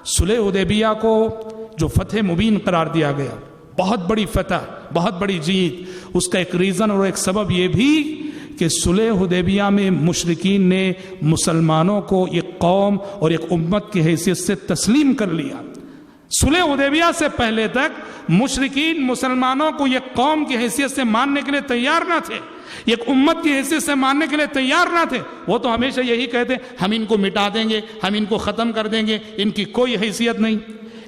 صلح حدیبیہ کو جو فتح مبین قرار دیا گیا، بہت بڑی فتح، بہت بڑی جیت، اس کا ایک ریزن اور ایک سبب یہ بھی کہ صلح حدیبیہ میں مشرکین نے مسلمانوں کو ایک قوم اور ایک امت کی حیثیت سے تسلیم کر لیا۔ صلح حدیبیہ سے پہلے تک مشرکین مسلمانوں کو ایک قوم کی حیثیت سے ماننے کے لیے تیار نہ تھے، ایک امت کی حیثیت سے ماننے کے لیے تیار نہ تھے۔ وہ تو ہمیشہ یہی کہتے ہم ان کو مٹا دیں گے، ہم ان کو ختم کر دیں گے، ان کی کوئی حیثیت نہیں۔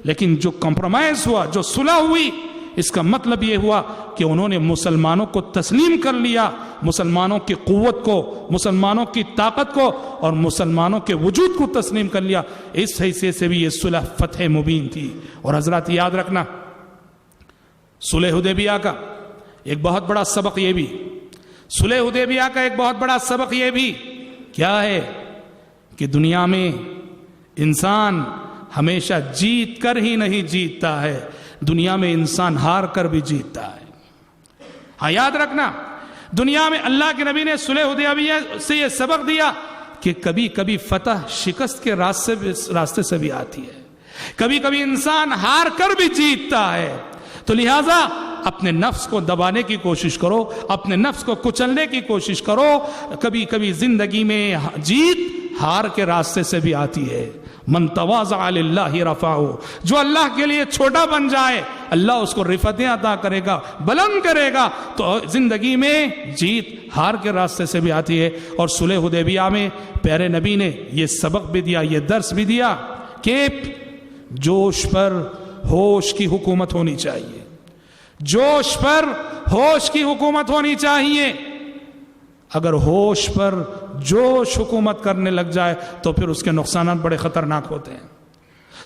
لیکن جو کمپرومائز ہوا، جو صلح ہوئی، اس کا مطلب یہ ہوا کہ انہوں نے مسلمانوں کو تسلیم کر لیا، مسلمانوں کی قوت کو، مسلمانوں کی طاقت کو اور مسلمانوں کے وجود کو تسلیم کر لیا۔ اس حیثیت سے بھی یہ صلح فتح مبین تھی۔ اور حضرات یاد رکھنا، صلح حدیبیہ کا ایک بہت بڑا سبق یہ بھی، صلح حدیبیہ کا ایک بہت بڑا سبق یہ بھی کیا ہے کہ دنیا میں انسان ہمیشہ جیت کر ہی نہیں جیتتا ہے، دنیا میں انسان ہار کر بھی جیتتا ہے۔ ہاں یاد رکھنا، دنیا میں اللہ کے نبی نے صلح حدیبیہ سے یہ سبق دیا کہ کبھی کبھی فتح شکست کے راستے سے بھی آتی ہے، کبھی کبھی انسان ہار کر بھی جیتتا ہے۔ تو لہٰذا اپنے نفس کو دبانے کی کوشش کرو، اپنے نفس کو کچلنے کی کوشش کرو۔ کبھی کبھی زندگی میں جیت ہار کے راستے سے بھی آتی ہے۔ من تواضع للہ رفعہ، جو اللہ کے لیے چھوٹا بن جائے اللہ اس کو رفعتیں عطا کرے گا، بلند کرے گا۔ تو زندگی میں جیت ہار کے راستے سے بھی آتی ہے۔ اور صلح حدیبیہ میں پیارے نبی نے یہ سبق بھی دیا، یہ درس بھی دیا کہ جوش پر ہوش کی حکومت ہونی چاہیے، جوش پر ہوش کی حکومت ہونی چاہیے۔ اگر ہوش پر جوش حکومت کرنے لگ جائے تو پھر اس کے نقصانات بڑے خطرناک ہوتے ہیں۔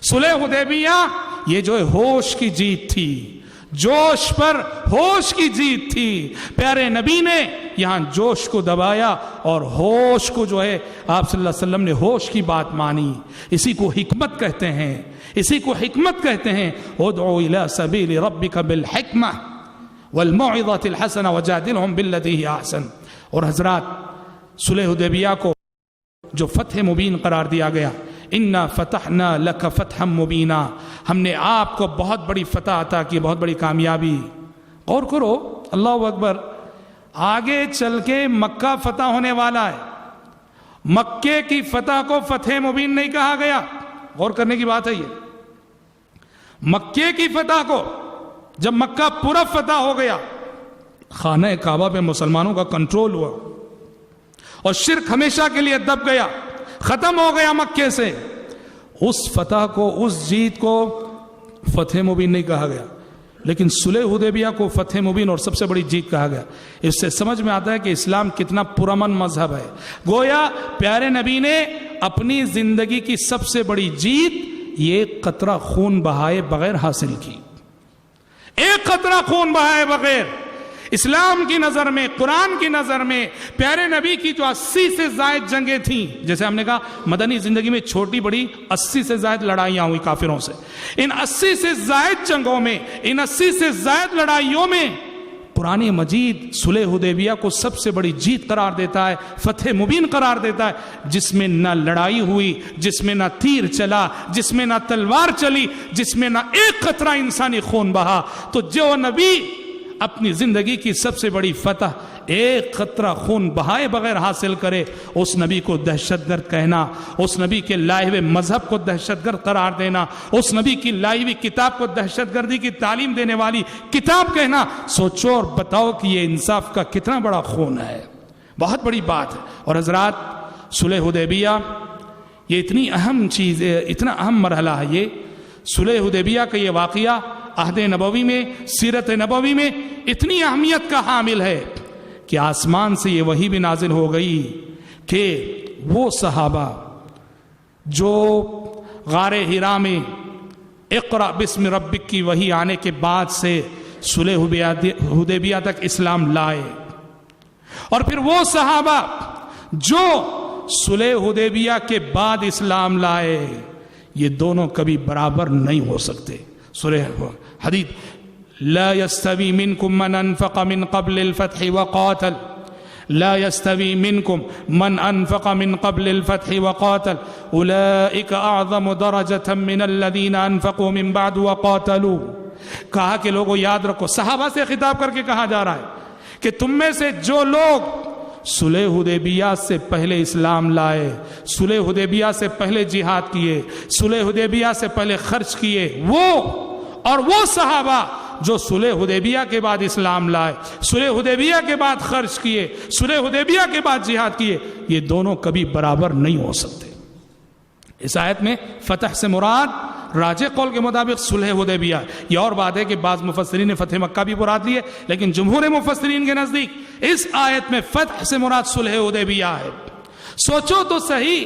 صلح حدیبیہ یہ جو ہوش کی جیت تھی، جوش پر ہوش کی جیت تھی۔ پیارے نبی نے یہاں جوش کو دبایا اور ہوش کو جو ہے آپ صلی اللہ علیہ وسلم نے ہوش کی بات مانی۔ اسی کو حکمت کہتے ہیں، اسی کو حکمت کہتے ہیں۔ ادعو الی سبیل ربک بالحکمہ والموعظۃ الحسنہ وجادلہم باللتی ہی احسن۔ اور حضرات صلح حدیبیہ کو جو فتح مبین قرار دیا گیا، انا فتحنا لک فتحا مبینا، ہم نے آپ کو بہت بڑی فتح عطا کی، بہت بڑی کامیابی۔ غور کرو، اللہ اکبر، آگے چل کے مکہ فتح ہونے والا ہے، مکے کی فتح کو فتح مبین نہیں کہا گیا۔ غور کرنے کی بات ہے یہ، مکے کی فتح کو جب مکہ پورا فتح ہو گیا، خانہ کعبہ پہ مسلمانوں کا کنٹرول ہوا اور شرک ہمیشہ کے لیے دب گیا، ختم ہو گیا مکے سے، اس فتح کو، اس جیت کو فتح مبین نہیں کہا گیا، لیکن صلح حدیبیہ کو فتح مبین اور سب سے بڑی جیت کہا گیا۔ اس سے سمجھ میں آتا ہے کہ اسلام کتنا پرامن مذہب ہے۔ گویا پیارے نبی نے اپنی زندگی کی سب سے بڑی جیت یہ ایک قطرہ خون بہائے بغیر حاصل کی، ایک قطرہ خون بہائے بغیر۔ اسلام کی نظر میں، قرآن کی نظر میں پیارے نبی کی جو 80 سے زائد جنگیں تھیں، جیسے ہم نے کہا مدنی زندگی میں چھوٹی بڑی 80 سے زائد لڑائیاں ہوئی کافروں سے، ان 80 سے زائد جنگوں میں، ان 80 سے زائد لڑائیوں میں قرآن مجید صلح حدیبیہ کو سب سے بڑی جیت قرار دیتا ہے، فتح مبین قرار دیتا ہے، جس میں نہ لڑائی ہوئی، جس میں نہ تیر چلا، جس میں نہ تلوار چلی، جس میں نہ ایک قطرہ انسانی خون بہا۔ تو جو نبی اپنی زندگی کی سب سے بڑی فتح ایک قطرہ خون بہائے بغیر حاصل کرے، اس نبی کو دہشت گرد کہنا، اس نبی کے لائے ہوئے مذہب کو دہشت گرد قرار دینا، اس نبی کی لائی ہوئی کتاب کو دہشت گردی کی تعلیم دینے والی کتاب کہنا، سوچو اور بتاؤ کہ یہ انصاف کا کتنا بڑا خون ہے، بہت بڑی بات ہے۔ اور حضرات صلح حدیبیہ یہ اتنی اہم چیز ہے، اتنا اہم مرحلہ ہے یہ صلح حدیبیہ کا یہ واقعہ عہد نبوی میں، سیرت نبوی میں اتنی اہمیت کا حامل ہے کہ آسمان سے یہ وحی بھی نازل ہو گئی کہ وہ صحابہ جو غار حرا میں اقرأ بسم ربک کی وحی آنے کے بعد سے صلح حدیبیہ تک اسلام لائے، اور پھر وہ صحابہ جو صلح حدیبیہ کے بعد اسلام لائے، یہ دونوں کبھی برابر نہیں ہو سکتے۔ سورہ حدید لا يستوي منكم من انفق من قبل الفتح وقاتل لا يستوي منكم من انفق من قبل الفتح وقاتل اولئك اعظم درجة من الذين انفقوا من بعد وقاتلوا. کہا کہ لوگوں یاد رکھو، صحابہ سے خطاب کر کے کہا جا رہا ہے کہ تم میں سے جو لوگ صلح حدیبیہ سے پہلے اسلام لائے، صلح حدیبیہ سے پہلے جہاد کیے، صلح حدیبیہ سے پہلے خرچ کیے، وہ اور وہ صحابہ جو صلح حدیبیہ کے بعد اسلام لائے، صلح حدیبیہ کے بعد خرچ کیے، صلح حدیبیہ کے بعد جہاد کیے، یہ دونوں کبھی برابر نہیں ہو سکتے. اس آیت میں فتح سے مراد راجح قول کے مطابق صلح حدیبیہ. یہ اور بات ہے کہ بعض مفسرین نے فتح مکہ بھی مراد لی ہے، لیکن جمہور مفسرین کے نزدیک اس آیت میں فتح سے مراد صلح حدیبیہ ہے. سوچو تو صحیح،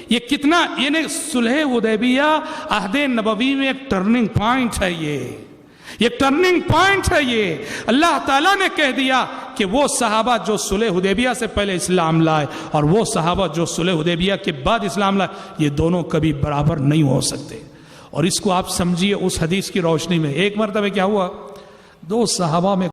یہ کتنا، یعنی صلح حدیبیہ عہد نبوی میں ایک ٹرننگ پوائنٹ ہے. یہ ٹرننگ پوائنٹ ہے. یہ اللہ تعالیٰ نے کہہ دیا کہ وہ صحابہ جو صلح حدیبیہ سے پہلے اسلام لائے اور وہ صحابہ جو صلح حدیبیہ کے بعد اسلام لائے، یہ دونوں کبھی برابر نہیں ہو سکتے. اور اس کو آپ سمجھیے اس حدیث کی روشنی میں. ایک مرتبہ کیا ہوا، دو صحابہ میں